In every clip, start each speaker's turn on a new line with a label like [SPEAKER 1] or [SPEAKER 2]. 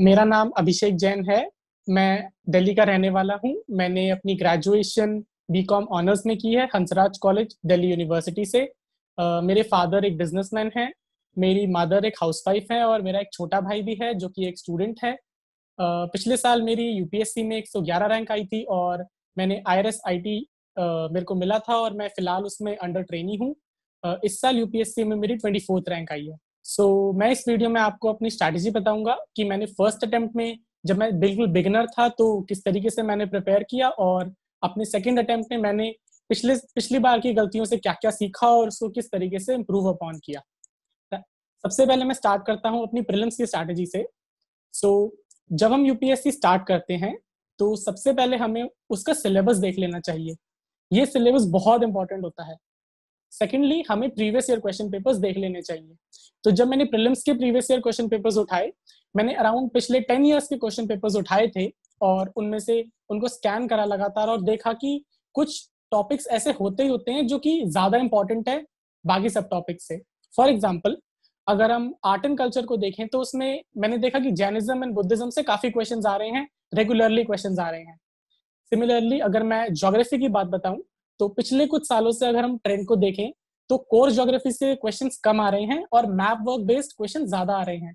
[SPEAKER 1] मेरा नाम अभिषेक जैन है। मैं दिल्ली का रहने वाला हूँ। मैंने अपनी ग्रेजुएशन बीकॉम ऑनर्स में की है हंसराज कॉलेज दिल्ली यूनिवर्सिटी से। मेरे फादर एक बिजनेसमैन हैं, मेरी मदर एक हाउसवाइफ है और मेरा एक छोटा भाई भी है जो कि एक स्टूडेंट है। पिछले साल मेरी यूपीएससी में 111 रैंक आई थी और मैंने आईआरएस आईटी मेरे को मिला था और मैं फिलहाल उसमें अंडर ट्रेनी हूँ। इस साल यूपीएससी में मेरी 24th रैंक आई है। मैं इस वीडियो में आपको अपनी स्ट्रैटेजी बताऊंगा कि मैंने फर्स्ट अटेम्प्ट में, जब मैं बिल्कुल बिगिनर था, तो किस तरीके से मैंने प्रिपेयर किया और अपने सेकंड अटेम्प्ट में मैंने पिछली बार की गलतियों से क्या क्या सीखा और उसको किस तरीके से इम्प्रूव अपॉन किया। सबसे पहले मैं स्टार्ट करता हूँ अपनी प्रीलिम्स की स्ट्रैटेजी से। सो जब हम यूपीएससी स्टार्ट करते हैं तो सबसे पहले हमें उसका सिलेबस देख लेना चाहिए। ये सिलेबस बहुत इंपॉर्टेंट होता है। सेकेंडली, हमें प्रीवियस ईयर क्वेश्चन पेपर्स देख लेने चाहिए। तो जब मैंने प्रीलिम्स के प्रीवियस ईयर क्वेश्चन पेपर्स उठाए, मैंने अराउंड पिछले 10 ईयर्स के क्वेश्चन पेपर्स उठाए थे और उनमें से उनको स्कैन करा लगातार और देखा कि कुछ टॉपिक्स ऐसे होते ही होते हैं जो कि ज्यादा इंपॉर्टेंट है बाकी सब टॉपिक से। फॉर एग्जाम्पल, अगर हम आर्ट एंड कल्चर को देखें तो उसमें मैंने देखा कि जैनिज्म एंड बुद्धिज्म से काफी क्वेश्चंस आ रहे हैं, रेगुलरली क्वेश्चंस आ रहे हैं। सिमिलरली, अगर मैं ज्योग्राफी की बात बताऊं तो पिछले कुछ सालों से अगर हम ट्रेंड को देखें तो कोर ज्योग्राफी से क्वेश्चंस कम आ रहे हैं और मैप वर्क बेस्ड क्वेश्चन ज्यादा आ रहे हैं।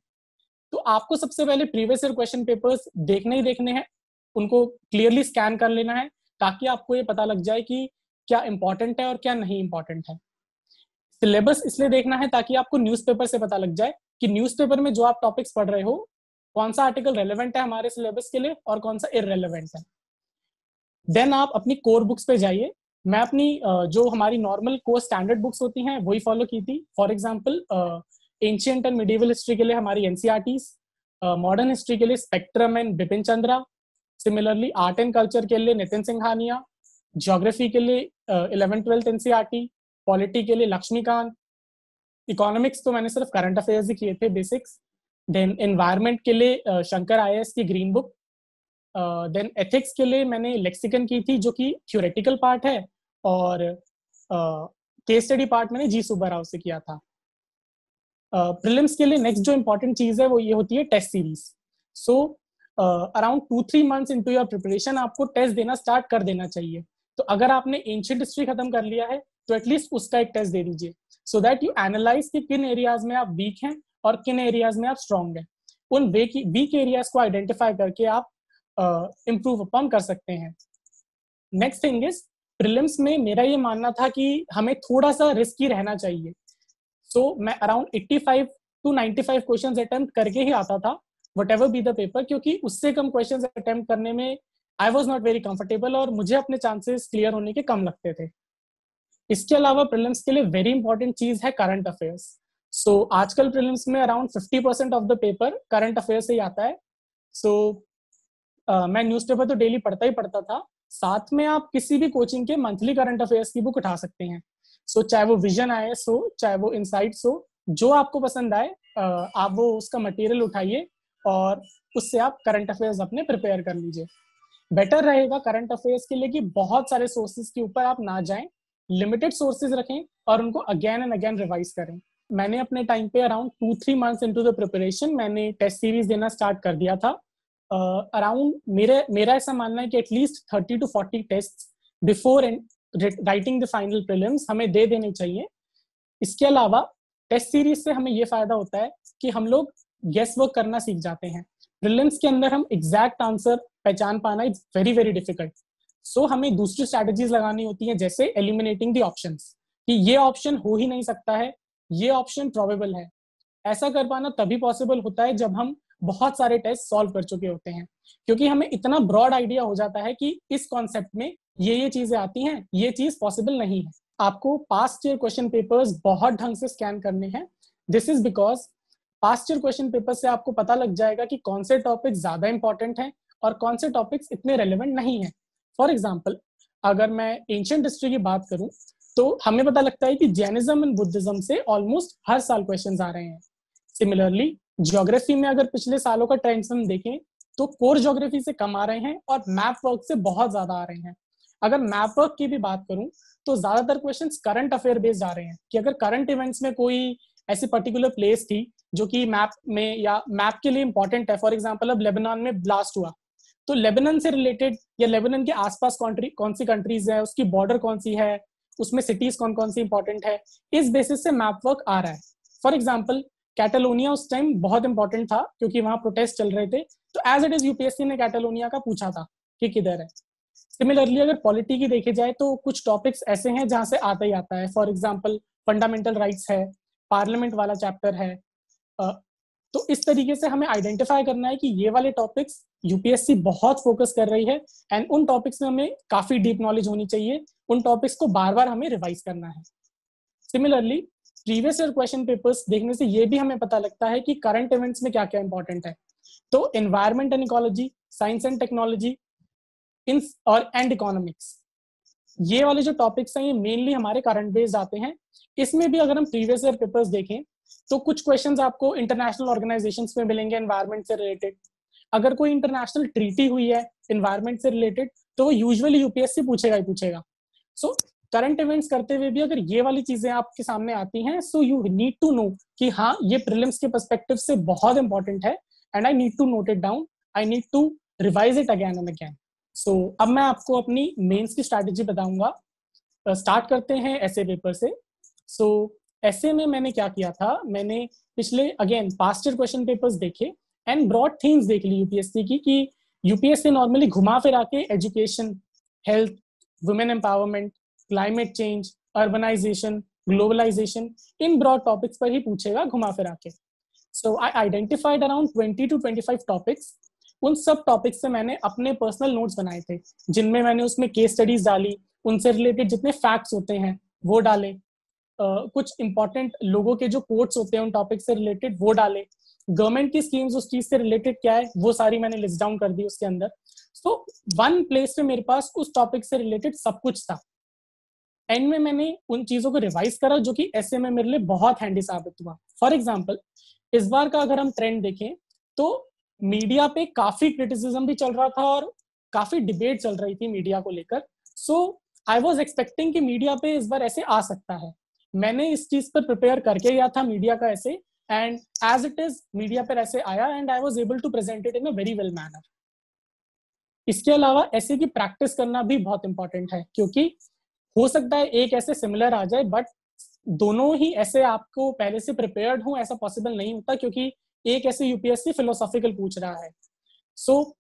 [SPEAKER 1] तो आपको सबसे पहले प्रीवियस ईयर क्वेश्चन पेपर्स देखने ही देखने हैं, उनको क्लियरली स्कैन कर लेना है ताकि आपको ये पता लग जाए कि क्या इंपॉर्टेंट है और क्या नहीं इंपॉर्टेंट है। सिलेबस इसलिए देखना है ताकि आपको न्यूज़पेपर से पता लग जाए कि न्यूज़पेपर में जो आप टॉपिक्स पढ़ रहे हो, कौन सा आर्टिकल रेलेवेंट है हमारे सिलेबस के लिए और कौन सा इररेलेवेंट है। देन आप अपनी कोर बुक्स पे जाइए। मैं अपनी जो हमारी नॉर्मल कोर स्टैंडर्ड बुक्स होती हैं वही फॉलो की थी। For example, ancient and medieval history के लिए हमारी एनसीईआरटीज, मॉडर्न हिस्ट्री के लिए spectrum and Bipin Chandra, similarly art and culture के लिए नितिन सिंघानिया, ज्योग्राफी के लिए 11th-12th एनसीईआरटी, पॉलिटी के लिए लक्ष्मीकांत, इकोनॉमिक्स तो मैंने सिर्फ करंट अफेयर्स ही किए थे, बेसिक्स। देन एनवायरमेंट के लिए शंकर आईएएस की ग्रीन बुक। देन एथिक्स के लिए मैंने लेक्सिकन की थी जो कि थ्योरेटिकल पार्ट है और केस स्टडी पार्ट मैंने जी सुब्बाराव से किया था। प्रीलिम्स के लिए नेक्स्ट जो इंपॉर्टेंट चीज है वो ये होती है test series. So around 2-3 months into your preparation आपको टेस्ट देना स्टार्ट कर देना चाहिए। तो अगर आपने एंशिएंट हिस्ट्री खत्म कर लिया है तो एटलीस्ट उसका एक टेस्ट दे दीजिए, सो दैट यू एनालाइज कि किन एरियाज में आप वीक हैं और किन एरियाज में आप स्ट्रांग हैं। उन वीक एरियाज को आइडेंटिफाई करके आप इम्प्रूव अपॉन कर सकते हैं। नेक्स्ट थिंग इज, प्रीलिम्स में मेरा ये मानना था कि हमें थोड़ा सा रिस्की रहना चाहिए। मैं अराउंड 85 to 95 क्वेश्चंस अटेम्प्ट करके ही आता था, वट बी द पेपर, क्योंकि उससे कम क्वेश्चंस अटेम्प्ट करने में I was not very comfortable और मुझे अपने चांसेस क्लियर होने के कम लगते थे। इसके अलावा प्रीलिम्स के लिए वेरी इंपॉर्टेंट चीज है करंट अफेयर्स। आजकल प्रीलिम्स में around 50% of the paper current affairs से ही आता है। मैं न्यूज़पेपर तो डेली पढ़ता ही पढ़ता था, साथ में आप किसी भी कोचिंग के मंथली करंट अफेयर्स की बुक उठा सकते हैं। चाहे वो विजन आईएएस हो, चाहे वो इनसाइट्स हो, जो आपको पसंद आए आप वो उसका मटेरियल उठाइए और उससे आप करंट अफेयर्स अपने प्रिपेयर कर लीजिए। बेटर रहेगा करंट अफेयर्स के लिए कि बहुत सारे सोर्सेज के ऊपर आप ना जाएं, लिमिटेड सोर्सेज रखें और उनको अगेन एंड अगेन रिवाइज करें। मैंने अपने टाइम पे around 2-3 months into the preparation मैंने टेस्ट सीरीज देना स्टार्ट कर दिया था। अराउंड मेरा ऐसा मानना है कि at least 30 to 40 test before writing the final prelims हमें दे देने चाहिए। इसके अलावा टेस्ट सीरीज से हमें ये फायदा होता है कि हम लोग गेस वर्क करना सीख जाते हैं। प्रीलिम्स के अंदर हम एग्जैक्ट आंसर पहचान पाना इज वेरी वेरी डिफिकल्ट। हमें दूसरी स्ट्रैटेजीज लगानी होती हैं, जैसे एलिमिनेटिंग द ऑप्शंस, कि ये ऑप्शन हो ही नहीं सकता है, ये ऑप्शन प्रोबेबल है। ऐसा कर पाना तभी पॉसिबल होता है जब हम बहुत सारे टेस्ट सॉल्व कर चुके होते हैं, क्योंकि हमें इतना ब्रॉड आइडिया हो जाता है कि इस कॉन्सेप्ट में ये चीजें आती हैं, ये चीज पॉसिबल नहीं है। आपको पास्ट ईयर क्वेश्चन पेपर्स बहुत ढंग से स्कैन करने हैं। This is because past year question paper से आपको पता लग जाएगा कि कौन से टॉपिक ज्यादा इंपॉर्टेंट हैं और कौन से टॉपिक्स इतने रेलेवेंट नहीं है। फॉर एग्जाम्पल, अगर मैं एंशिएंट हिस्ट्री की बात करूं तो हमें पता लगता है कि जैनिज्म एंड बुद्धिज्म से ऑलमोस्ट हर साल क्वेश्चंस आ रहे हैं। सिमिलरली, ज्योग्राफी में अगर पिछले सालों का ट्रेंड्स हम देखें तो कोर ज्योग्राफी से कम आ रहे हैं और मैप वर्क से बहुत ज्यादा आ रहे हैं। अगर मैप वर्क की भी बात करूं तो ज्यादातर क्वेश्चंस करंट अफेयर बेस्ड आ रहे हैं कि अगर करंट इवेंट्स में कोई ऐसी पर्टिकुलर प्लेस थी जो कि मैप में या मैप के लिए इंपॉर्टेंट है। फॉर एग्जाम्पल अब लेबनान में ब्लास्ट हुआ, तो लेबनान से रिलेटेड या लेबनान के आसपास कौन सी कंट्रीज है, उसकी बॉर्डर कौन सी है, उसमें सिटीज कौन कौन सी इंपॉर्टेंट है, इस बेसिस से मैप वर्क आ रहा है। फॉर एग्जाम्पल कैटालोनिया उस टाइम बहुत इंपॉर्टेंट था क्योंकि वहां प्रोटेस्ट चल रहे थे, तो एज इट इज यूपीएससी ने कैटालोनिया का पूछा था कि किधर है। सिमिलरली अगर पॉलिटी की देखे जाए तो कुछ टॉपिक्स ऐसे हैं जहां से आता ही आता है। फॉर एग्जाम्पल फंडामेंटल राइट्स है, पार्लियामेंट वाला चैप्टर है। तो इस तरीके से हमें आइडेंटिफाई करना है कि ये वाले टॉपिक्स यूपीएससी बहुत फोकस कर रही है एंड उन टॉपिक्स में हमें काफी डीप नॉलेज होनी चाहिए, उन टॉपिक्स को बार बार हमें रिवाइज करना है। Similarly previous year question papers देखने से ये भी हमें पता लगता है कि करंट इवेंट्स में क्या क्या इंपॉर्टेंट है। तो environment and ecology, science and technology in और एंड इकोनॉमिक्स, ये वाले जो टॉपिक्स हैं ये मेनली हमारे करंट बेस्ड आते हैं। इसमें भी अगर हम प्रीवियस ईयर पेपर्स देखें तो कुछ क्वेश्चंस आपको इंटरनेशनल ऑर्गेनाइजेशंस में मिलेंगे एनवायरमेंट से रिलेटेड। अगर कोई इंटरनेशनल ट्रीटी हुई है एनवायरमेंट से रिलेटेड तो वो यूजुअली यूपीएससी पूछेगा ही पूछेगा। सो करंट इवेंट्स करते हुए भी अगर ये वाली चीजें आपके सामने आती हैं so you need to know कि हाँ ये प्रीलिम्स के पर्सपेक्टिव से बहुत इंपॉर्टेंट है and I need to note it down, I need to revise it again and again. So अब मैं आपको अपनी मेंस की स्ट्रैटेजी बताऊंगा। स्टार्ट करते हैं ऐसे पेपर से। सो ऐसे में मैंने क्या किया था, मैंने पिछले again past year question papers देखे एंड ब्रॉड थीम्स देख ली यूपीएससी की कि यूपीएससी नॉर्मली घुमा फिरा के education, health, women empowerment, climate change, urbanisation, globalisation, इन ब्रॉड टॉपिक्स पर ही पूछेगा घुमा फिरा के। So I identified around 20 to 25 topics. उन सब टॉपिक्स से मैंने अपने पर्सनल नोट्स बनाए थे जिनमें मैंने उसमें केस स्टडीज डाली, उनसे रिलेटेड जितने फैक्ट्स होते हैं वो डाले, कुछ इंपॉर्टेंट लोगों के जो कोट्स होते हैं उन टॉपिक से रिलेटेड वो डाले, गवर्नमेंट की स्कीम्स उस चीज से रिलेटेड क्या है वो सारी मैंने लिस्ट डाउन कर दी उसके अंदर। सो वन प्लेस पे मेरे पास उस टॉपिक से रिलेटेड सब कुछ था। एंड में मैंने उन चीजों को रिवाइज करा जो कि ऐसे में मेरे लिए बहुत हैंडी साबित हुआ। फॉर एग्जाम्पल इस बार का अगर हम ट्रेंड देखें तो मीडिया पे काफी क्रिटिसिज्म भी चल रहा था और काफी डिबेट चल रही थी मीडिया को लेकर। सो आई वॉज एक्सपेक्टिंग कि मीडिया पे इस बार ऐसे आ सकता है। मैंने इस चीज पर प्रिपेयर करके गया था मीडिया का ऐसे, and as it is media पर ऐसे आया and I was able to present it in a very well manner. इसके अलावा ऐसे की प्रैक्टिस करना भी बहुत इंपॉर्टेंट है क्योंकि हो सकता है एक ऐसे सिमिलर आ जाए बट दोनों ही ऐसे आपको पहले से प्रिपेयर्ड हो ऐसा पॉसिबल नहीं होता क्योंकि एक ऐसे यूपीएससी फिलोसॉफिकल पूछ रहा है। सो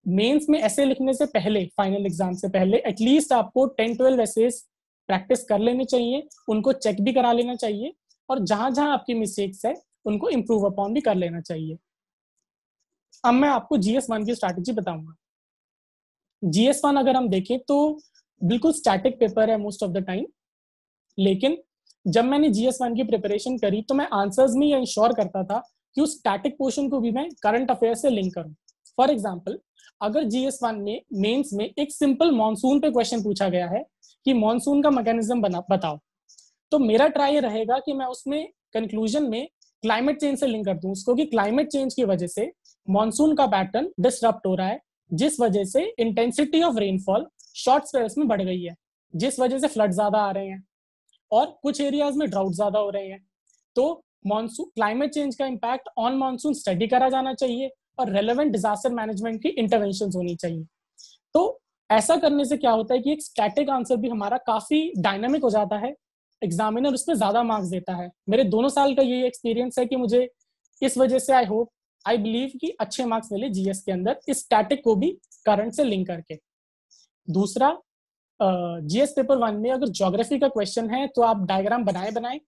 [SPEAKER 1] मेंस में ऐसे लिखने से पहले, फाइनल एग्जाम से पहले एटलीस्ट आपको 10-12 ऐसेस प्रैक्टिस कर लेने चाहिए, उनको चेक भी करा लेना चाहिए और जहां जहां आपकी मिस्टेक्स है उनको इम्प्रूव अपॉन भी कर लेना चाहिए। अब मैं आपको GS1 की स्ट्रैटेजी बताऊंगा। GS1 अगर हम देखें तो बिल्कुल स्टैटिक पेपर है मोस्ट ऑफ द टाइम, लेकिन जब मैंने GS1 की प्रिपरेशन करी तो मैं आंसर्स में ये इंश्योर करता था कि उस स्टैटिक पोर्शन को भी मैं करंट अफेयर से लिंक करूं। फॉर एग्जाम्पल अगर GS1 में मेंस में एक सिंपल मॉनसून पे क्वेश्चन पूछा गया है कि मॉनसून का मैकेनिज्म बताओ, तो मेरा ट्राई रहेगा कि मैं उसमें कंक्लूजन में क्लाइमेट चेंज से लिंक कर दूं उसको कि क्लाइमेट चेंज की वजह से मॉनसून का पैटर्न डिसरप्ट हो रहा है, जिस वजह से intensity of rainfall short spells में बढ़ गई है, जिस वजह से फ्लड ज्यादा आ रहे हैं और कुछ एरियाज में ड्राउट ज्यादा हो रहे हैं। तो मॉनसून क्लाइमेट चेंज का इम्पैक्ट ऑन मॉनसून स्टडी करा जाना चाहिए और रेलेवेंट डिजास्टर मैनेजमेंट की इंटरवेंशंस होनी चाहिए। तो ऐसा करने से क्या होता है कि एक स्टैटिक आंसर भी हमारा काफी डायनामिक हो जाता है, एग्जामिनर उसमें ज्यादा मार्क्स देता है। मेरे दोनों साल का ये एक्सपीरियंस है कि मुझे इस वजह से आई बिलीव कि अच्छे मार्क्स मिले जीएस के अंदर इस स्टैटिक को भी करंट से लिंक करके। दूसरा, जीएस पेपर 1 में अगर ज्योग्राफी का क्वेश्चन है तो आप डायग्राम बनाए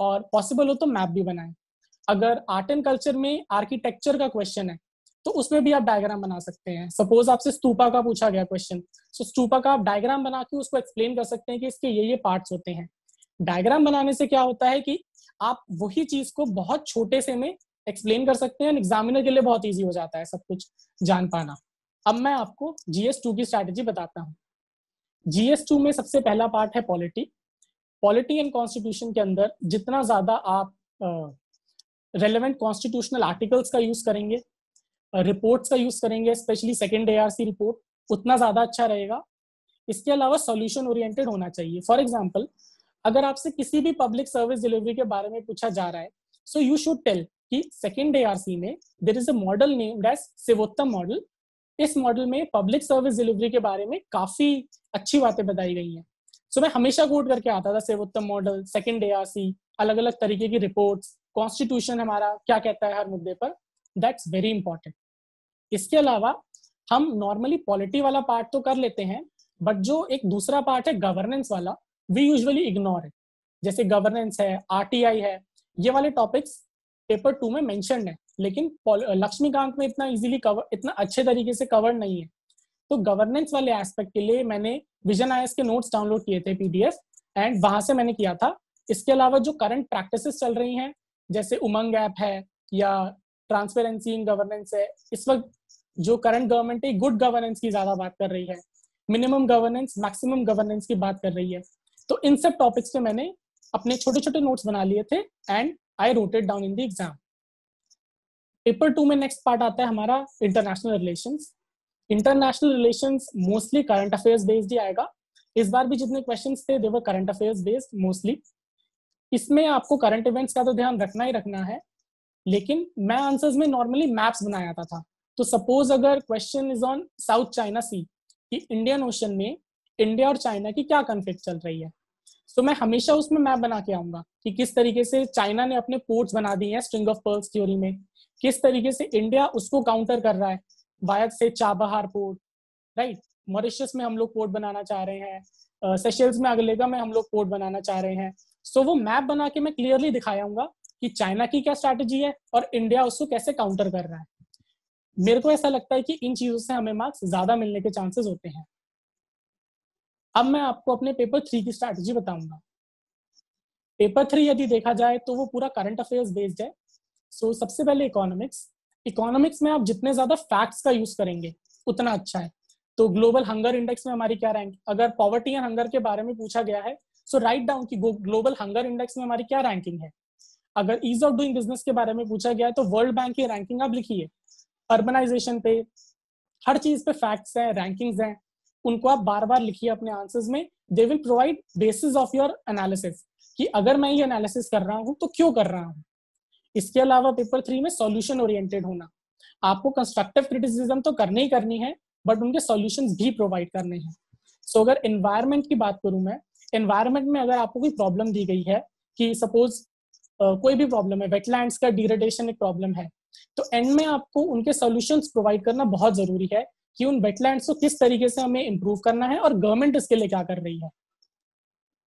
[SPEAKER 1] और पॉसिबल हो तो मैप भी बनाएं। अगर आर्ट एंड कल्चर में आर्किटेक्चर का क्वेश्चन है तो उसमें भी आप डायग्राम बना सकते हैं। सपोज आपसे स्तूपा का पूछा गया क्वेश्चन, तो स्तूपा का आप डायग्राम बना के उसको एक्सप्लेन कर सकते हैं कि इसके ये पार्ट्स होते हैं। डायग्राम बनाने से क्या होता है कि आप वही चीज को बहुत छोटे से में एक्सप्लेन कर सकते हैं, एग्जामिनर के लिए बहुत ईजी हो जाता है सब कुछ जान पाना। अब मैं आपको GS2 की स्ट्रैटेजी बताता हूँ। GS2 में सबसे पहला पार्ट है पॉलिटी एंड कॉन्स्टिट्यूशन के अंदर जितना ज्यादा आप रेलेवेंट कॉन्स्टिट्यूशनल आर्टिकल्स का यूज करेंगे, रिपोर्ट्स का यूज करेंगे, स्पेशली सेकेंड ARC रिपोर्ट, उतना ज्यादा अच्छा रहेगा। इसके अलावा सॉल्यूशन ओरिएंटेड होना चाहिए। फॉर एग्जांपल अगर आपसे किसी भी पब्लिक सर्विस डिलीवरी के बारे में पूछा जा रहा है, सो यू शुड टेल कि सेकेंड ARC में there is a model named as Sevottam model. इस मॉडल में पब्लिक सर्विस डिलीवरी के बारे में काफी अच्छी बातें बताई गई हैं। सो मैं हमेशा कोट करके आता था सेवोत्तम मॉडल, सेकेंड ARC, अलग अलग तरीके की रिपोर्ट्स, कॉन्स्टिट्यूशन हमारा क्या कहता है हर मुद्दे पर। That's very important. इसके अलावा हम नॉर्मली पॉलिटी वाला पार्ट तो कर लेते हैं, बट जो एक दूसरा पार्ट है गवर्नेंस वाला, वी यूजुअली इग्नोर है। जैसे गवर्नेंस है, RTI है, ये वाले टॉपिक्स पेपर 2 में मेंशन्ड है, लेकिन लक्ष्मीकांत में इतना इजीली कवर, इतना अच्छे तरीके से कवर नहीं है। तो गवर्नेंस वाले एस्पेक्ट के लिए मैंने विजन IAS के नोट्स डाउनलोड किए थे PDF, एंड वहां से मैंने किया था। इसके अलावा जो करंट प्रैक्टिसेस चल रही हैं, जैसे उमंग ऐप है या ट्रांसपेरेंसी इन गवर्नेंस है, इस वक्त जो करंट गवर्नमेंट है गुड गवर्नेंस की ज्यादा बात कर रही है, मिनिमम गवर्नेंस, मैक्सिमम गवर्नेंस की बात कर रही है। तो इन सब टॉपिक्स पे मैंने अपने छोटे छोटे नोट्स बना लिए थे and I wrote it down in the exam. Paper 2 में नेक्स्ट पार्ट आता है हमारा international relations. International relations mostly current affairs based ही आएगा। इस बार भी जितने क्वेश्चंस थे they were current affairs based mostly. इसमें आपको करंट इवेंट्स का तो ध्यान रखना ही रखना है, लेकिन मैं आंसर्स में नॉर्मली मैप्स बनाया था। तो सपोज अगर question is on South China Sea, कि इंडियन ओशन में इंडिया और चाइना की क्या कॉन्फ्लिक्ट चल रही है, तो मैं हमेशा उसमें मैप बना के आऊंगा कि किस तरीके से चाइना ने अपने पोर्ट्स बना दिए हैं स्ट्रिंग ऑफ पर्ल्स थ्योरी में, किस तरीके से इंडिया उसको काउंटर कर रहा है वाया से चाबहार पोर्ट, राइट। मॉरिशस में हम लोग पोर्ट बनाना चाह रहे हैं, सेशल्स में अगलेगा में हम लोग पोर्ट बनाना चाह रहे हैं। सो वो मैप बना के मैं क्लियरली दिखाऊंगा कि चाइना की क्या स्ट्रैटेजी है और इंडिया उसको कैसे काउंटर कर रहा है। मेरे को ऐसा लगता है कि इन चीजों से हमें मार्क्स ज्यादा मिलने के चांसेस होते हैं। अब मैं आपको अपने पेपर 3 की स्ट्रैटेजी बताऊंगा। पेपर 3 यदि देखा जाए तो वो पूरा करंट अफेयर्स बेस्ड है। सो सबसे पहले इकोनॉमिक्स। इकोनॉमिक्स में आप जितने ज्यादा फैक्ट्स का यूज करेंगे उतना अच्छा है। तो ग्लोबल हंगर इंडेक्स में हमारी क्या रैंक, अगर पॉवर्टी एंड हंगर के बारे में पूछा गया है, सो राइट डाउन कि ग्लोबल हंगर इंडेक्स में हमारी क्या रैंकिंग है। अगर ईज ऑफ डूइंग बिजनेस के बारे में पूछा गया है तो वर्ल्ड बैंक की रैंकिंग आप लिखिए। अर्बनाइजेशन पे, हर चीज पे फैक्ट्स हैं, रैंकिंग्स हैं, उनको आप बार बार लिखिए अपने आंसर्स में। दे will provide basis of your analysis कि अगर मैं ये एनालिसिस कर रहा हूँ तो क्यों कर रहा हूँ। इसके अलावा पेपर 3 में सॉल्यूशन ओरिएंटेड होना। आपको कंस्ट्रक्टिव क्रिटिसिज्म तो करनी ही करनी है, बट उनके सॉल्यूशंस भी प्रोवाइड करने हैं। सो अगर एनवायरनमेंट की बात करूं मैं, एनवायरनमेंट में अगर आपको कोई प्रॉब्लम दी गई है कि सपोज कोई भी प्रॉब्लम है, वेटलैंड्स का डिग्रेडेशन एक प्रॉब्लम है, तो एंड में आपको उनके सॉल्यूशंस प्रोवाइड करना बहुत जरूरी है कि उन वेटलैंड्स को किस तरीके से हमें इंप्रूव करना है और गवर्नमेंट इसके लिए क्या कर रही है।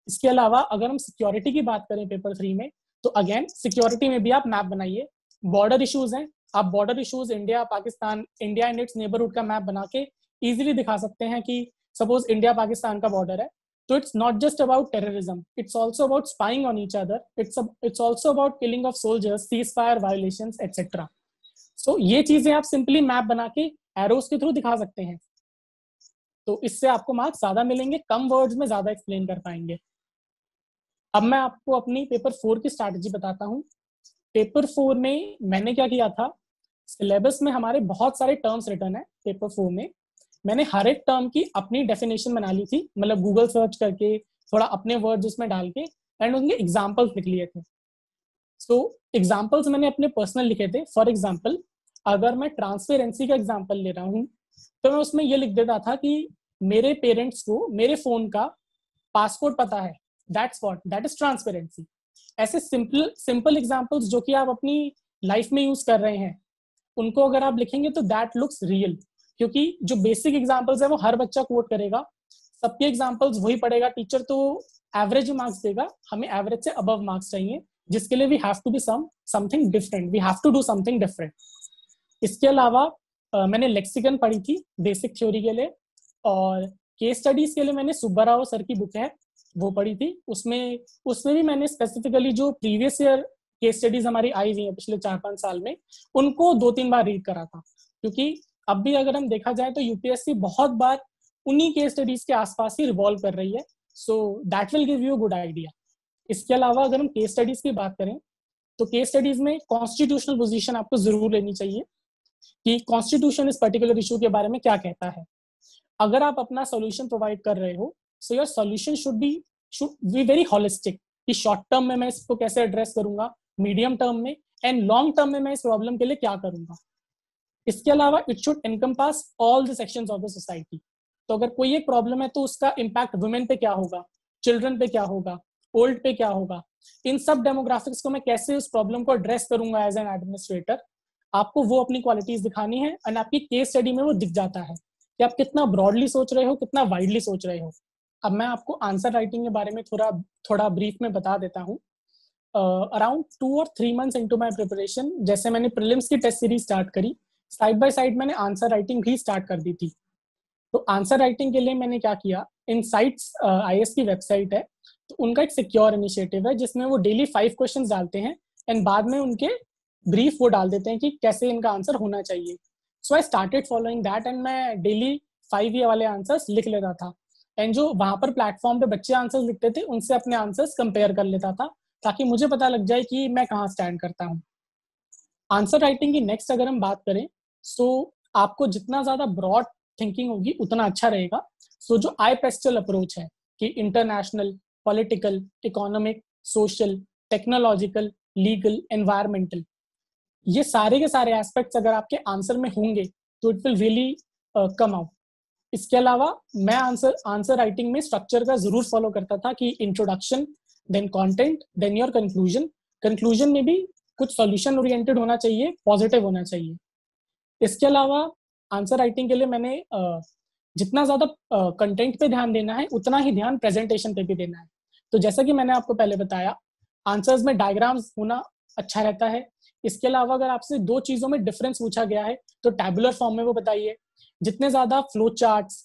[SPEAKER 1] इसके अलावा अगर हम सिक्योरिटी की बात करें पेपर 3 में, तो अगेन सिक्योरिटी में भी आप मैप बनाइए। बॉर्डर इश्यूज हैं, आप border issues India Pakistan, India and it's neighbourhood का मैप बना के इजीली दिखा सकते हैं कि सपोज इंडिया पाकिस्तान का बॉर्डर है, तो it's not just about terrorism, it's also about spying on each other, it's also about killing of soldiers, ceasefire violations etcetera. So ये चीजें आप सिंपली मैप बना के एरोस के थ्रू दिखा सकते हैं, तो इससे आपको मार्क्स ज्यादा मिलेंगे, कम वर्ड्स में ज्यादा एक्सप्लेन कर पाएंगे। अब मैं आपको अपनी पेपर 4 की स्ट्रैटेजी बताता हूँ। पेपर 4 में मैंने क्या किया था, सिलेबस में हमारे बहुत सारे टर्म्स रिटर्न है पेपर 4 में। मैंने हर एक टर्म की अपनी डेफिनेशन बना ली थी, मतलब गूगल सर्च करके थोड़ा अपने वर्ड्स उसमें डाल के, एंड उनके एग्जाम्पल्स लिख लिए थे। सो एग्जाम्पल्स मैंने अपने पर्सनल लिखे थे। फॉर एग्जाम्पल, अगर मैं ट्रांसपेरेंसी का एग्जाम्पल ले रहा हूँ, तो मैं उसमें ये लिख देता था कि मेरे पेरेंट्स को मेरे फोन का पासवर्ड पता है, दैट इज ट्रांसपेरेंसी। ऐसे सिंपल सिंपल एग्जांपल्स जो कि आप अपनी लाइफ में यूज कर रहे हैं, उनको अगर आप लिखेंगे तो दैट लुक्स रियल, क्योंकि जो बेसिक एग्जांपल्स है वो हर बच्चा कोट करेगा, सबके एग्जांपल्स वही पढ़ेगा, टीचर तो एवरेज मार्क्स देगा, हमें एवरेज से अबव मार्क्स चाहिए, जिसके लिए we have to be something different, we have to do something different. इसके अलावा मैंने लेक्सिकन पढ़ी थी बेसिक थ्योरी के लिए, और केस स्टडीज के लिए मैंने सुब्बाराव सर की बुक है वो पढ़ी थी। उसमें उसमें भी मैंने स्पेसिफिकली जो प्रीवियस ईयर केस स्टडीज हमारी आई हुई है पिछले 4-5 साल में, उनको 2-3 बार रीड करा था, क्योंकि अब भी अगर हम देखा जाए तो यूपीएससी बहुत बार उन्हीं केस स्टडीज के आसपास ही रिवॉल्व कर रही है। So that will give you good idea. इसके अलावा अगर हम केस स्टडीज की बात करें, तो केस स्टडीज में कॉन्स्टिट्यूशनल पोजीशन आपको जरूर लेनी चाहिए कि कॉन्स्टिट्यूशन इस पर्टिकुलर इशू के बारे में क्या कहता है। अगर आप अपना सॉल्यूशन प्रोवाइड कर रहे हो, so your solution should be should be very holistic कि शॉर्ट टर्म में मैं इसको कैसे एड्रेस करूंगा, मीडियम टर्म में एंड लॉन्ग टर्म में मैं इस प्रॉब्लम के लिए क्या करूंगा। इसके अलावा it should encompass all the sections of the society. तो अगर कोई एक प्रॉब्लम है तो उसका इम्पैक्ट वुमेन पे क्या होगा, चिल्ड्रन पे क्या होगा, ओल्ड पे क्या होगा, इन सब डेमोग्राफिक्स को मैं कैसे उस प्रॉब्लम को एड्रेस करूंगा एज एन एडमिनिस्ट्रेटर। आपको वो अपनी क्वालिटीज दिखानी है एंड आपकी केस स्टडी में वो दिख जाता है कि आप कितना ब्रॉडली सोच रहे हो, कितना वाइडली सोच रहे हो। अब मैं आपको आंसर राइटिंग के बारे में थोड़ा थोड़ा ब्रीफ में बता देता हूँ। अराउंड 2 और 3 मंथ्स इनटू माय प्रिपरेशन, जैसे मैंने प्रीलिम्स की टेस्ट सीरीज स्टार्ट करी, साइड बाय साइड मैंने आंसर राइटिंग भी स्टार्ट कर दी थी। तो आंसर राइटिंग के लिए मैंने क्या किया, इनसाइट्स आईएएस की वेबसाइट है, तो उनका एक सिक्योर इनिशिएटिव है जिसमें वो डेली 5 क्वेश्चंस डालते हैं एंड बाद में उनके ब्रीफ वो डाल देते हैं कि कैसे इनका आंसर होना चाहिए। So I started following that and मैं डेली 5 ये वाले आंसर्स लिख लेता था एंड जो वहां पर प्लेटफॉर्म पे बच्चे आंसर्स लिखते थे उनसे अपने आंसर्स कंपेयर कर लेता था ताकि मुझे पता लग जाए कि मैं कहाँ स्टैंड करता हूँ। आंसर राइटिंग की नेक्स्ट अगर हम बात करें, सो आपको जितना ज्यादा ब्रॉड थिंकिंग होगी उतना अच्छा रहेगा। सो जो आई पेस्टल अप्रोच है कि international, political, economic, social, technological, legal, environmental, ये सारे के सारे एस्पेक्ट्स अगर आपके आंसर में होंगे तो it will really come out. इसके अलावा मैं आंसर राइटिंग में स्ट्रक्चर का जरूर फॉलो करता था कि introduction, then content, then your conclusion. Conclusion में भी कुछ सॉल्यूशन ओरिएंटेड होना चाहिए, पॉजिटिव होना चाहिए। इसके अलावा आंसर राइटिंग के लिए मैंने जितना ज्यादा कंटेंट पे ध्यान देना है उतना ही ध्यान प्रेजेंटेशन पे भी देना है। तो जैसा कि मैंने आपको पहले बताया, आंसर्स में डायग्राम्स होना अच्छा रहता है। इसके अलावा अगर आपसे 2 चीजों में डिफरेंस पूछा गया है तो टैबुलर फॉर्म में वो बताइए। जितने ज्यादा फ्लो चार्ट्स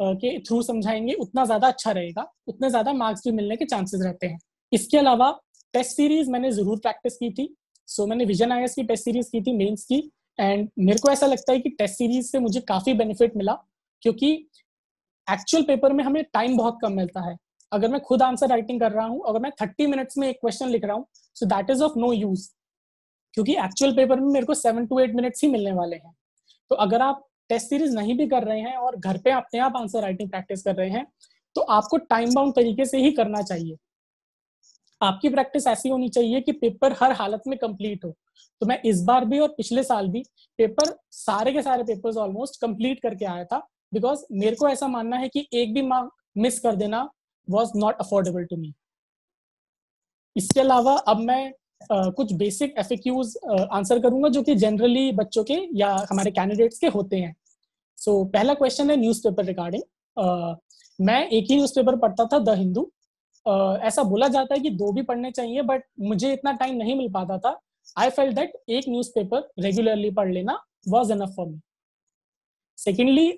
[SPEAKER 1] के थ्रू समझाएंगे उतना ज्यादा अच्छा रहेगा, उतने ज्यादा मार्क्स भी मिलने के चांसेस रहते हैं। इसके अलावा टेस्ट सीरीज मैंने जरूर प्रैक्टिस की थी। सो मैंने विजन आईएएस की टेस्ट सीरीज की थी, मेंस की, एंड मेरे को ऐसा लगता है कि टेस्ट सीरीज से मुझे काफी बेनिफिट मिला क्योंकि एक्चुअल पेपर में हमें टाइम बहुत कम मिलता है। अगर मैं खुद आंसर राइटिंग कर रहा हूँ, अगर मैं 30 मिनट्स में एक क्वेश्चन लिख रहा हूँ, so that is of no use, क्योंकि एक्चुअल पेपर में मेरे को 7 to 8 मिनट्स ही मिलने वाले हैं। तो अगर आप टेस्ट सीरीज नहीं भी कर रहे हैं और घर पे अपने आप आंसर राइटिंग प्रैक्टिस कर रहे हैं तो आपको टाइम बाउंड तरीके से ही करना चाहिए। आपकी प्रैक्टिस ऐसी होनी चाहिए कि पेपर हर हालत में कंप्लीट हो। तो मैं इस बार भी और पिछले साल भी पेपर, सारे के सारे पेपर्स ऑलमोस्ट कंप्लीट करके आया था, बिकॉज मेरे को ऐसा मानना है कि एक भी मार्क मिस कर देना was not affordable to me. इसके अलावा अब मैं कुछ बेसिक एफएक्यूज आंसर करूंगा जो कि जनरली बच्चों के या हमारे कैंडिडेट्स के होते हैं। सो पहला क्वेश्चन है न्यूज़पेपर रिगार्डिंग। मैं एक ही न्यूज़पेपर पढ़ता था, द हिंदू। ऐसा बोला जाता है कि 2 भी पढ़ने चाहिए, बट मुझे इतना टाइम नहीं मिल पाता था। आई फेल्ट दैट एक न्यूज़पेपर रेगुलरली पढ़ लेना was enough for me. Secondly,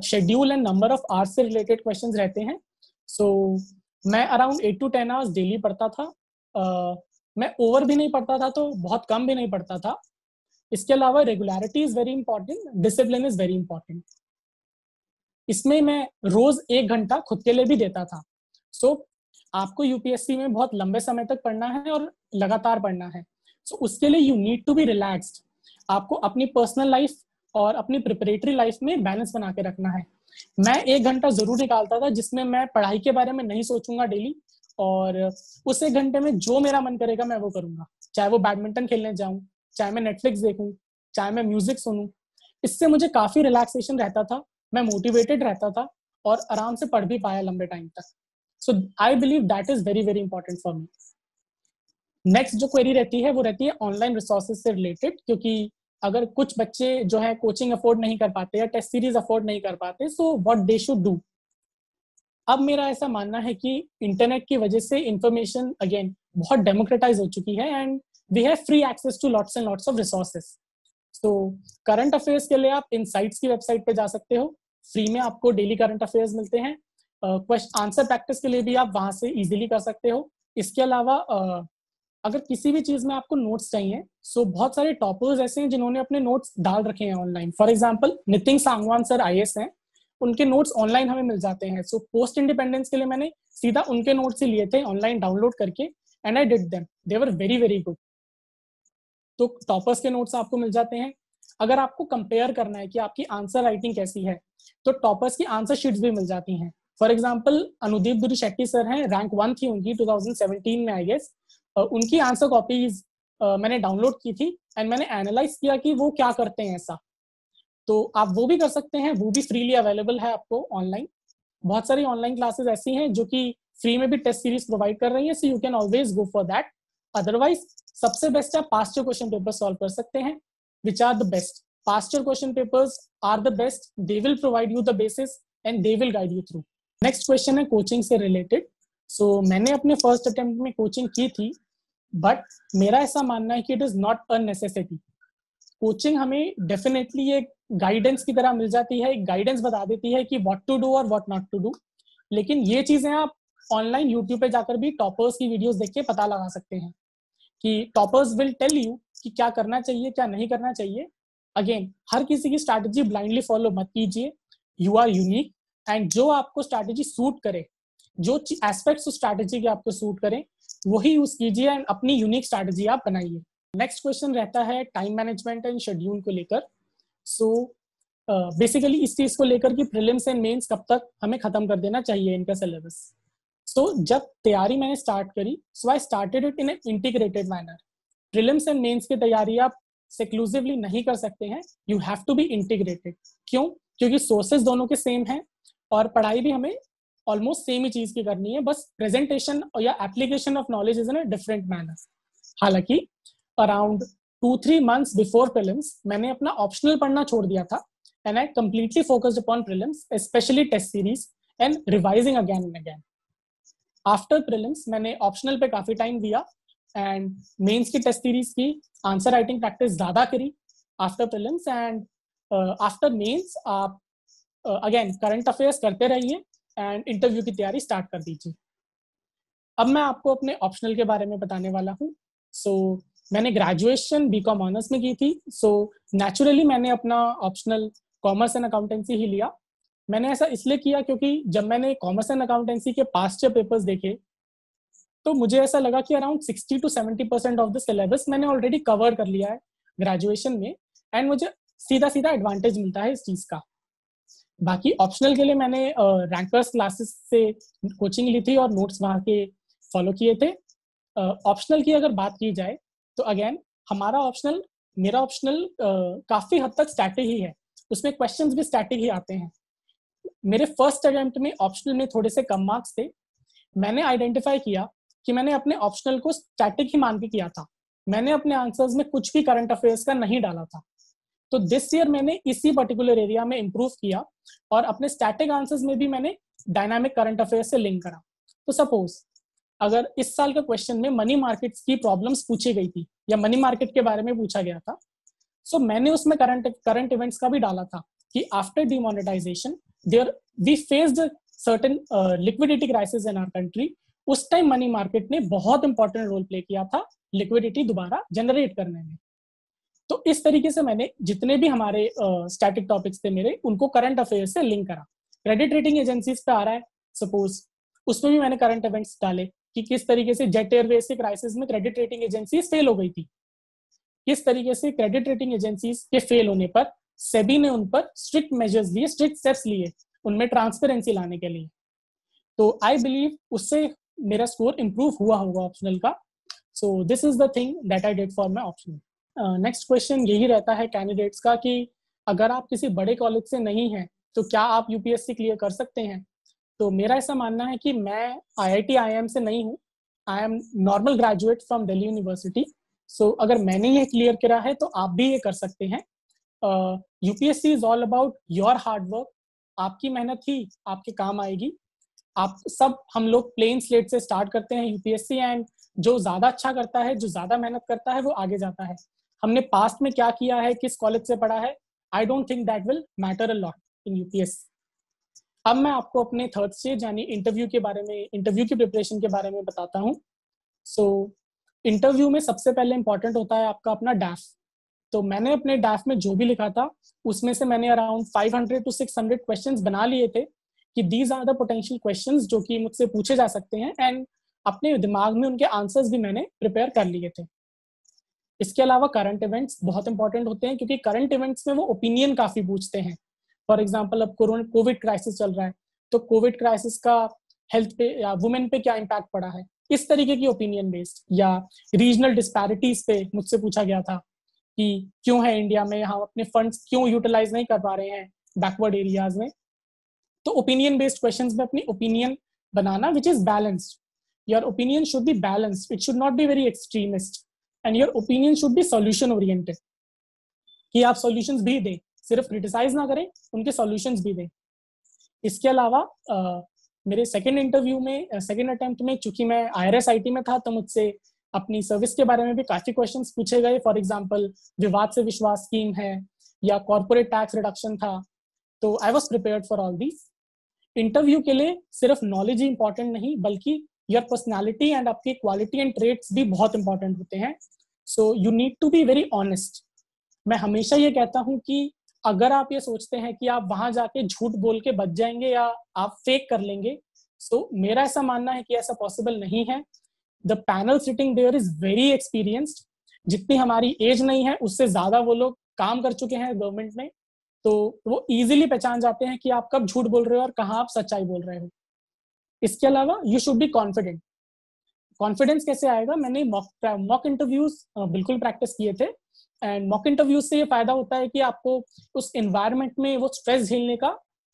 [SPEAKER 1] schedule and number of hours से रिलेटेड क्वेश्चंस रहते हैं। सो मैं अराउंड 8 to 10 आवर्स डेली पढ़ता था। मैं ओवर भी नहीं पढ़ता था तो बहुत कम भी नहीं पढ़ता था। इसके अलावा regularity is very important, discipline is very important. इसमें मैं रोज 1 घंटा खुद के लिए भी देता था। सो आपको यूपीएससी में बहुत लंबे समय तक पढ़ना है और लगातार पढ़ना है। सो उसके लिए you need to be relaxed. आपको अपनी पर्सनल लाइफ और अपनी प्रिपरेटरी लाइफ में बैलेंस बना के रखना है। मैं 1 घंटा जरूर निकालता था जिसमें मैं पढ़ाई के बारे में नहीं सोचूंगा डेली, और उस 1 घंटे में जो मेरा मन करेगा मैं वो करूंगा। चाहे वो बैडमिंटन खेलने जाऊं, चाहे मैं नेटफ्लिक्स देखूं, चाहे मैं म्यूजिक सुनूं। इससे मुझे काफी रिलैक्सेशन रहता था, मैं मोटिवेटेड रहता था और आराम से पढ़ भी पाया लंबे टाइम तक। So I believe that is very very important for me. Next जो क्वेरी रहती है वो रहती है ऑनलाइन रिसोर्सेज से रिलेटेड, क्योंकि अगर कुछ बच्चे जो है कोचिंग अफोर्ड नहीं कर पाते या टेस्ट सीरीज अफोर्ड नहीं कर पाते, so what they should do. अब मेरा ऐसा मानना है कि इंटरनेट की वजह से इंफॉर्मेशन अगेन बहुत डेमोक्रेटाइज हो चुकी है and we have free access to lots and lots of resources. तो करंट अफेयर्स के लिए आप इनसाइट्स की वेबसाइट पे जा सकते हो, फ्री में आपको डेली करंट अफेयर्स मिलते हैं। क्वेश्चन आंसर प्रैक्टिस के लिए भी आप वहां से इजीली कर सकते हो। इसके अलावा अगर किसी भी चीज में आपको नोट्स चाहिए, सो बहुत सारे टॉपर्स ऐसे हैं जिन्होंने अपने नोट्स डाल रखे हैं online. For example Nitin Sangwan sir IAS हैं, उनके नोट्स ऑनलाइन हमें मिल जाते हैं। सो पोस्ट इंडिपेंडेंस के लिए मैंने सीधा उनके नोट्स ही लिए थे ऑनलाइन डाउनलोड करके, and I did them, they were very very good. तो टॉपर्स के नोट्स आपको मिल जाते हैं। अगर आपको कंपेयर करना है कि आपकी आंसर राइटिंग कैसी है, तो टॉपर्स की आंसर शीट्स भी मिल जाती हैं। फॉर एग्जाम्पल अनुदीप दुरी शेट्टी सर हैं, रैंक 1 थी उनकी 2017 में आई गेस। उनकी आंसर कॉपीज मैंने डाउनलोड की थी एंड मैंने एनालाइज किया कि वो क्या करते हैं ऐसा। तो आप वो भी कर सकते हैं, वो भी फ्रीली अवेलेबल है आपको ऑनलाइन। बहुत सारी ऑनलाइन क्लासेस ऐसी हैं जो कि फ्री में भी टेस्ट सीरीज प्रोवाइड कर रही है, so you can always go for that. Otherwise सबसे बेस्ट आप past year question paper solve कर सकते हैं, which are the best. Past year question papers are the best, they will provide you the basis and they will guide you through. Next question है coaching से related. So मैंने अपने first attempt में coaching की थी, but मेरा ऐसा मानना है कि it is not a necessity. Coaching हमें डेफिनेटली एक गाइडेंस की तरह मिल जाती है, एक गाइडेंस बता देती है कि व्हाट टू डू और व्हाट नॉट टू डू। लेकिन ये चीजें आप ऑनलाइन यूट्यूब पे जाकर भी टॉपर्स की वीडियोस देख के पता लगा सकते हैं कि टॉपर्स विल टेल यू कि क्या करना चाहिए, क्या नहीं करना चाहिए। अगेन, हर किसी की स्ट्रैटेजी ब्लाइंडली फॉलो मत कीजिए, यू आर यूनिक, एंड जो आपको स्ट्रैटेजी सूट करे, जो एस्पेक्ट्स उस स्ट्रैटेजी के आपको सूट करें, वही यूज कीजिए एंड अपनी यूनिक स्ट्रैटेजी आप बनाइए। नेक्स्ट क्वेश्चन रहता है टाइम मैनेजमेंट एंड शेड्यूल को लेकर। सो बेसिकली इस चीज को लेकर कि प्रीलिम्स एंड मेंस कब तक हमें खत्म कर देना चाहिए इनका सिलेबस। सो जब तैयारी मैंने स्टार्ट करी, so I started it in an integrated manner. Prelims and mains की तैयारी आप सेक्लूसिवली नहीं कर सकते हैं, you have to be integrated. क्यों? क्योंकि सोर्सेज दोनों के सेम हैं और पढ़ाई भी हमें ऑलमोस्ट सेम ही चीज की करनी है, बस प्रेजेंटेशन या application of knowledge is in a different manner. हालांकि अराउंड 2-3 months बिफोर प्रीलिम्स मैंने अपना ऑप्शनल पढ़ना छोड़ दिया था and I completely focused upon prelims, specially test series and revising again and again. After prelims मैंने ऑप्शनल पे काफी टाइम दिया एंड मेंस की टेस्ट सीरीज की आंसर राइटिंग प्रैक्टिस ज्यादा करी after prelims. And after mains आप अगेन करंट अफेयर्स करते रहिए एंड इंटरव्यू की तैयारी स्टार्ट कर दीजिए। अब मैं आपको अपने ऑप्शनल के बारे में बताने वाला हूँ। सो मैंने ग्रेजुएशन बीकॉम ऑनर्स में की थी, सो नेचुरली मैंने अपना ऑप्शनल कॉमर्स एंड अकाउंटेंसी ही लिया। मैंने ऐसा इसलिए किया क्योंकि जब मैंने कॉमर्स एंड अकाउंटेंसी के पास्ट ईयर पेपर्स देखे तो मुझे ऐसा लगा कि अराउंड 60-70% ऑफ द सिलेबस मैंने ऑलरेडी कवर कर लिया है ग्रेजुएशन में, एंड मुझे सीधा सीधा एडवांटेज मिलता है इस चीज का। बाकी ऑप्शनल के लिए मैंने रैंकर्स क्लासेस से कोचिंग ली थी और नोट्स वहाँ के फॉलो किए थे। ऑप्शनल की अगर बात की जाए तो अगेन मेरा ऑप्शनल काफी हद तक स्टैटिक ही है, उसमें क्वेश्चंस भी स्टैटिक ही आते हैं। मेरे फर्स्ट अटेम्प्ट में ऑप्शनल में थोड़े से कम मार्क्स थे। मैंने आइडेंटिफाई किया कि मैंने अपने ऑप्शनल को स्टैटिक ही मान के किया था, मैंने अपने आंसर्स में कुछ भी करंट अफेयर्स का नहीं डाला था। तो दिस ईयर मैंने इसी पर्टिकुलर एरिया में इंप्रूव किया और अपने स्टैटिक आंसर्स में भी मैंने डायनामिक करंट अफेयर्स से लिंक करा। तो सपोज अगर इस साल का क्वेश्चन में मनी मार्केट्स की प्रॉब्लम्स पूछी गई थी या मनी मार्केट के बारे में पूछा गया था, सो मैंने उसमें करंट इवेंट्स का भी डाला था कि after demonetization there we faced certain liquidity crisis in our country. उस टाइम मनी मार्केट ने बहुत इंपॉर्टेंट रोल प्ले किया था लिक्विडिटी दोबारा जनरेट करने में। तो इस तरीके से मैंने जितने भी हमारे स्टैटिक टॉपिक्स थे मेरे, उनको करंट अफेयर से लिंक करा। क्रेडिट रेटिंग एजेंसीज पे आ रहा है सपोज, उसमें भी मैंने करंट इवेंट्स डाले कि किस तरीके से जेट एयरवेज के क्राइसिस में क्रेडिट रेटिंग एजेंसीज फेल हो गई थी, किस तरीके से क्रेडिट रेटिंग एजेंसीज के फेल होने पर सेबी ने उन पर स्ट्रिक्ट मेजर्स लिए, स्ट्रिक्ट स्टेप्स लिए उनमें ट्रांसपेरेंसी लाने के लिए। तो आई बिलीव उससे मेरा स्कोर इंप्रूव हुआ होगा ऑप्शनल का। So this is the thing that I did for my optional. Next question यही रहता है कैंडिडेट्स का कि अगर आप किसी बड़े कॉलेज से नहीं हैं तो क्या आप यूपीएससी क्लियर कर सकते हैं। तो मेरा ऐसा मानना है कि मैं आईआईटी आईएम से नहीं हूँ, I am normal graduate from Delhi University. So अगर मैंने ये क्लियर करा है तो आप भी ये कर सकते हैं। UPSC is all about your hard work, आपकी मेहनत ही आपके काम आएगी। हम लोग प्लेन स्लेट से स्टार्ट करते हैं यूपीएससी, एंड जो ज्यादा अच्छा करता है, जो ज्यादा मेहनत करता है, वो आगे जाता है। हमने पास्ट में क्या किया है, किस कॉलेज से पढ़ा है, I don't think that will matter a lot in UPSC. अब मैं आपको अपने थर्ड स्टेज यानी इंटरव्यू की प्रिपरेशन के बारे में बताता हूँ। सो इंटरव्यू में सबसे पहले इंपॉर्टेंट होता है आपका अपना डैफ। तो मैंने अपने डैफ में जो भी लिखा था उसमें से मैंने अराउंड 500 to 600 क्वेश्चंस बना लिए थे कि these are the potential questions जो कि मुझसे पूछे जा सकते हैं, एंड अपने दिमाग में उनके आंसर्स भी मैंने प्रिपेयर कर लिए थे। इसके अलावा करंट इवेंट्स बहुत इंपॉर्टेंट होते हैं क्योंकि करंट इवेंट्स में वो ओपिनियन काफी पूछते हैं। फॉर एग्जाम्पल अब कोविड क्राइसिस चल रहा है तो कोविड क्राइसिस का हेल्थ पे या वुमेन पे क्या इम्पैक्ट पड़ा है, इस तरीके की ओपिनियन बेस्ड। या रीजनल डिस्पैरिटीज पे मुझसे पूछा गया था कि क्यों है इंडिया में हम अपने फंड्स क्यों यूटिलाइज नहीं कर पा रहे हैं बैकवर्ड एरियाज में। तो ओपिनियन बेस्ड क्वेश्चंस में अपनी opinion banana which is balanced. Your opinion should be balanced, it should not be very extremist, and your opinion should be solution oriented, कि आप सॉल्यूशंस भी दें, सिर्फ क्रिटिसाइज ना करें, उनके सॉल्यूशंस भी दें। इसके अलावा मेरे सेकंड इंटरव्यू में, सेकंड अटेम्प्ट में, चूंकि मैं IRS-IT में था, तो मुझसे अपनी सर्विस के बारे में भी काफी क्वेश्चंस पूछे गए। फॉर एग्जांपल विवाद से विश्वास स्कीम है या कॉर्पोरेट टैक्स रिडक्शन था। तो I was prepared for all these. Interview के लिए सिर्फ नॉलेज ही इंपॉर्टेंट नहीं, बल्कि योर पर्सनैलिटी एंड आपकी क्वालिटी एंड ट्रेट्स भी बहुत इंपॉर्टेंट होते हैं। So you need to be very honest. मैं हमेशा ये कहता हूँ कि अगर आप ये सोचते हैं कि आप वहां जाके झूठ बोल के बच जाएंगे या आप फेक कर लेंगे, सो मेरा ऐसा मानना है कि ऐसा पॉसिबल नहीं है। The panel sitting there is very experienced. जितनी हमारी एज नहीं है उससे ज्यादा वो लोग काम कर चुके हैं गवर्नमेंट में, तो वो इजीली पहचान जाते हैं कि आप कब झूठ बोल रहे हो और कहाँ आप सच्चाई बोल रहे हो। इसके अलावा you should be confident. Confidence कैसे आएगा? मैंने मॉक इंटरव्यूज बिल्कुल प्रैक्टिस किए थे, एंड मॉक इंटरव्यूज से ये फायदा होता है कि आपको उस एनवायरनमेंट में वो स्ट्रेस झेलने का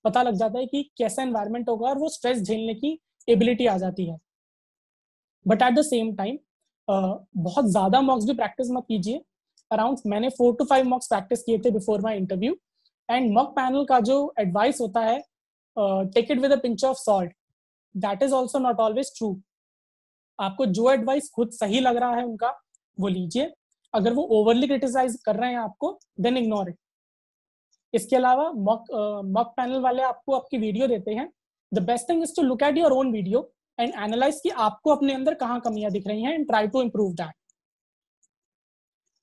[SPEAKER 1] पता लग जाता है कि कैसा एनवायरनमेंट होगा, और वो स्ट्रेस झेलने की एबिलिटी आ जाती है। But at the same time बहुत ज्यादा मॉक्स भी प्रैक्टिस मत कीजिए। अराउंड मैंने 4 to 5 मॉक्स प्रैक्टिस किए थे before my interview. And mock panel का जो एडवाइस होता है, take it with a pinch of salt, that is also not always true. आपको जो एडवाइस खुद सही लग रहा है उनका, वो लीजिए। अगर वो ओवरली क्रिटिसाइज कर रहे हैं आपको, देन इग्नोर इट। इसके अलावा मॉक पैनल वाले आपको आपकी वीडियो देते हैं। The best thing is to look at your own video and analyze कि आपको अपने अंदर कहाँ कमियां दिख रही हैं, and try to improve that.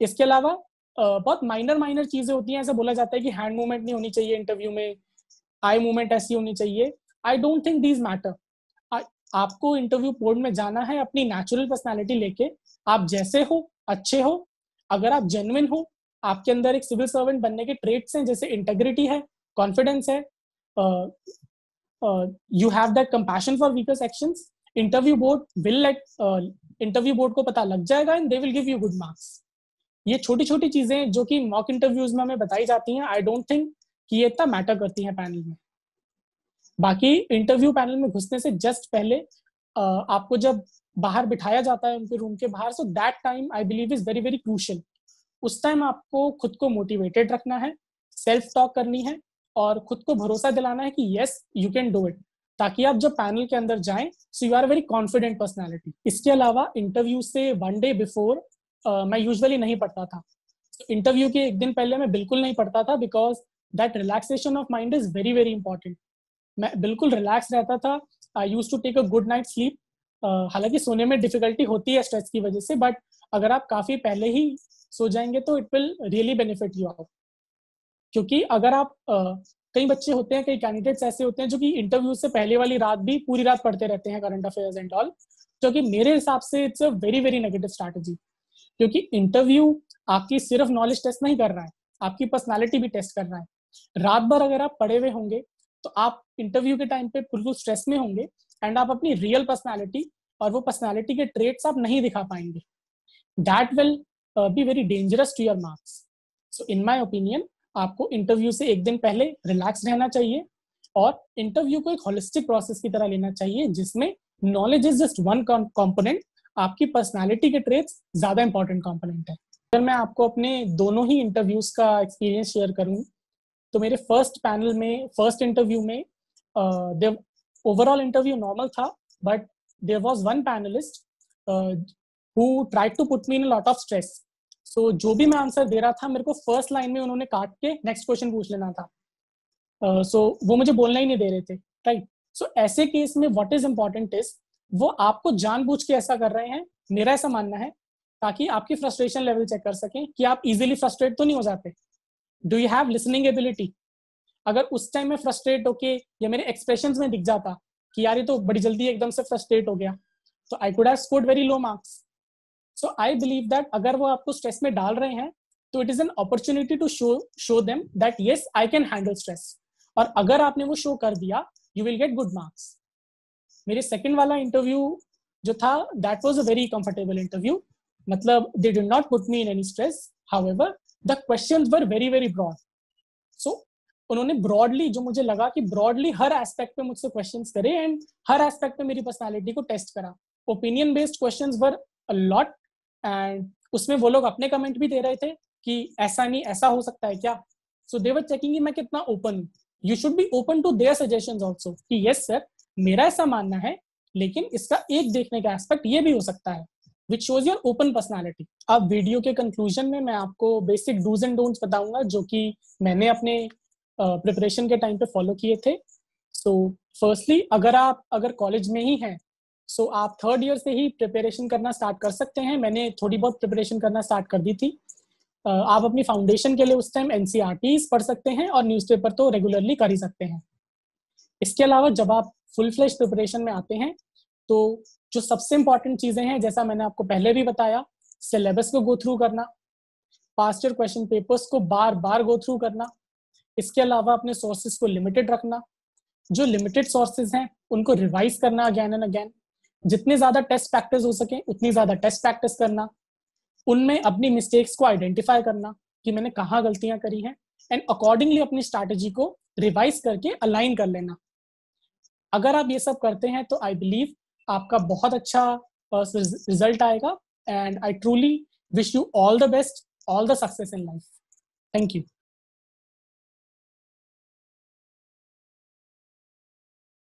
[SPEAKER 1] इसके अलावा बहुत माइनर चीजें होती हैं। ऐसा बोला जाता है कि हैंड मूवमेंट नहीं होनी चाहिए इंटरव्यू में, आई मूवमेंट ऐसी होनी चाहिए। I don't think these matter. आपको इंटरव्यू बोर्ड में जाना है अपनी नेचुरल पर्सनैलिटी लेके। आप जैसे हो, अच्छे हो। अगर आप जेन्युइन हो, आपके अंदर एक सिविल सर्वेंट बनने के ट्रेट्स हैं, जैसे इंटेग्रिटी है, कॉन्फिडेंस है, you have that compassion for weaker sections, interview board को पता लग जाएगा and they will give you good marks. ये छोटी छोटी चीजें जो कि मॉक इंटरव्यूज में हमें बताई जाती हैं, आई डोंट थिंक कि ये इतना मैटर करती हैं पैनल में। बाकी इंटरव्यू पैनल में घुसने से जस्ट पहले आपको जब बाहर बिठाया जाता है उनके रूम के बाहर, so that time I believe is very very crucial. उस टाइम आपको खुद को मोटिवेटेड रखना है, सेल्फ टॉक करनी है, और खुद को भरोसा दिलाना है कि yes you can do it, ताकि आप जब पैनल के अंदर जाएं, so you are very confident personality. इसके अलावा इंटरव्यू से 1 day बिफोर मैं यूजुअली नहीं पढ़ता था। इंटरव्यू के 1 दिन पहले मैं बिल्कुल नहीं पढ़ता था, because that relaxation of mind is very very important. मैं बिल्कुल रिलैक्स रहता था। I use to take a good night sleep. हालांकि सोने में डिफिकल्टी होती है स्ट्रेस की वजह से, बट अगर आप काफी पहले ही सो जाएंगे तो it will really benefit you out. क्योंकि अगर आप कई बच्चे होते हैं, कई कैंडिडेट्स ऐसे होते हैं जो कि इंटरव्यू से पहले वाली रात भी पूरी रात पढ़ते रहते हैं करंट अफेयर्स एंड ऑल, जो कि मेरे हिसाब से it's a very very negative strategy. क्योंकि इंटरव्यू आपकी सिर्फ नॉलेज टेस्ट नहीं कर रहा है, आपकी पर्सनालिटी भी टेस्ट कर रहा है। रात भर अगर आप पढ़े हुए होंगे तो आप इंटरव्यू के टाइम पे बिल्कुल स्ट्रेस में होंगे, एंड आप अपनी रियल पर्सनालिटी और वो पर्सनालिटी के ट्रेट्स आप नहीं दिखा पाएंगे। That will be very dangerous to your marks. So in my opinion, आपको इंटरव्यू से 1 दिन पहले रिलैक्स रहना चाहिए, और इंटरव्यू को एक होलिस्टिक प्रोसेस की तरह लेना चाहिए, जिसमें knowledge is just one component, आपकी पर्सनालिटी के ट्रेट्स ज्यादा इंपॉर्टेंट कंपोनेंट है। अगर मैं आपको अपने दोनों ही इंटरव्यूज का एक्सपीरियंस शेयर करूं, तो मेरे फर्स्ट इंटरव्यू में ओवरऑल इंटरव्यू नॉर्मल था, but there was one panelist who tried to put me in a lot of stress. So जो भी मैं आंसर दे रहा था, मेरे को फर्स्ट लाइन में उन्होंने काट के नेक्स्ट क्वेश्चन पूछ लेना था। सो वो मुझे बोलना ही नहीं दे रहे थे, राइट। सो ऐसे केस में व्हाट इज इंपॉर्टेंट इज, वो आपको जानबूझ के ऐसा कर रहे हैं, मेरा ऐसा मानना है, ताकि आपकी फ्रस्ट्रेशन लेवल चेक कर सकें कि आप इजीली फ्रस्ट्रेट तो नहीं हो जाते। Do you have listening ability? अगर उस टाइम में फ्रस्ट्रेट होके या मेरे एक्सप्रेशंस में दिख जाता कि यार ये तो बड़ी जल्दी एकदम से फ्रस्ट्रेट हो गया, तो I could have scored very low marks. So I believe that अगर वो आपको स्ट्रेस में डाल रहे हैं, तो it is an opportunity to show them that yes I can handle stress. और अगर आपने वो शो कर दिया, you will get good marks. मेरे सेकंड वाला इंटरव्यू जो था, that was a very comfortable interview, मतलब they did not put me in any stress, however the questions were very very broad. So उन्होंने ब्रॉडली, जो मुझे लगा कि ब्रॉडली हर एस्पेक्ट पे मुझसे क्वेश्चंस करे एंड हर एस्पेक्ट पे मेरी पर्सनालिटी को टेस्ट करा। Opinion based questions were a lot, and उसमें वो लोग अपने कमेंट भी दे रहे थे कि ऐसा नहीं, ऐसा हो सकता है क्या। सो दे वर चेकिंग कि मैं कितना ओपन हूँ। You should be open to their suggestions also कि यस सर, मेरा ऐसा मानना है, लेकिन इसका एक देखने का एस्पेक्ट ये भी हो सकता है, which shows your open personality. अब वीडियो के कंक्लूजन में मैं आपको बेसिक डूज एंड डोंट्स बताऊंगा जो कि मैंने अपने प्रिपरेशन के टाइम पे फॉलो किए थे। सो फर्स्टली, अगर कॉलेज में ही हैं, सो आप थर्ड ईयर से ही प्रिपरेशन करना स्टार्ट कर सकते हैं। मैंने थोड़ी बहुत प्रिपरेशन करना स्टार्ट कर दी थी। आप अपनी फाउंडेशन के लिए उस टाइम एनसीईआरटीज पढ़ सकते हैं और न्यूज़पेपर तो रेगुलरली कर ही सकते हैं। इसके अलावा जब आप फुल फ्लेश प्रिपरेशन में आते हैं, तो जो सबसे इंपॉर्टेंट चीजें हैं, जैसा मैंने आपको पहले भी बताया, सिलेबस को गो थ्रू करना, पास्ट ईयर क्वेश्चन पेपर्स को बार बार गो थ्रू करना। इसके अलावा अपने सोर्सेज को लिमिटेड रखना, जो लिमिटेड सोर्सेज हैं उनको रिवाइज करना अगेन एंड अगेन। जितने ज्यादा टेस्ट प्रैक्टिस हो सके उतनी ज्यादा टेस्ट प्रैक्टिस करना, उनमें अपनी मिस्टेक्स को आइडेंटिफाई करना कि मैंने कहाँ गलतियां करी हैं, एंड अकॉर्डिंगली अपनी स्ट्रैटेजी को रिवाइज करके अलाइन कर लेना। अगर आप ये सब करते हैं तो आई बिलीव आपका बहुत अच्छा रिजल्ट आएगा, and I truly wish you all the best, all the success in life. Thank you.